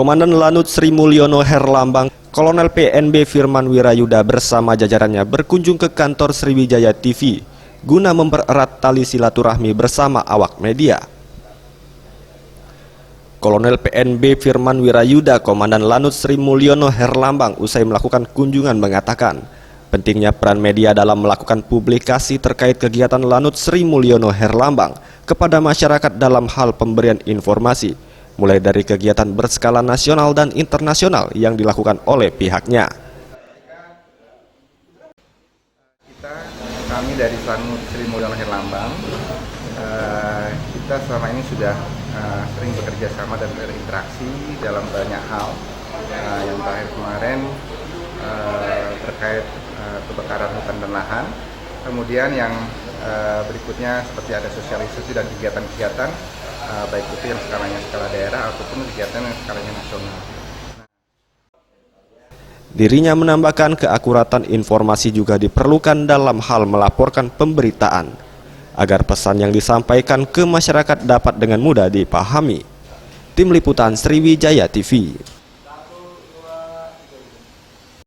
Komandan Lanut Sri Mulyono Herlambang, Kolonel PNB Firman Wirayuda bersama jajarannya berkunjung ke kantor Sriwijaya TV guna mempererat tali silaturahmi bersama awak media. Kolonel PNB Firman Wirayuda, Komandan Lanut Sri Mulyono Herlambang usai melakukan kunjungan mengatakan pentingnya peran media dalam melakukan publikasi terkait kegiatan Lanut Sri Mulyono Herlambang kepada masyarakat dalam hal pemberian informasi, mulai dari kegiatan berskala nasional dan internasional yang dilakukan oleh pihaknya. Kami dari Lanut Sri Mulyono Herlambang, kita selama ini sudah sering bekerja sama dan berinteraksi dalam banyak hal. Yang terakhir kemarin terkait kebakaran hutan dan lahan. Kemudian yang berikutnya seperti ada sosialisasi dan kegiatan-kegiatan baik itu yang skala daerah ataupun kegiatan yang skalanya nasional. Dirinya menambahkan keakuratan informasi juga diperlukan dalam hal melaporkan pemberitaan, agar pesan yang disampaikan ke masyarakat dapat dengan mudah dipahami. Tim Liputan Sriwijaya TV.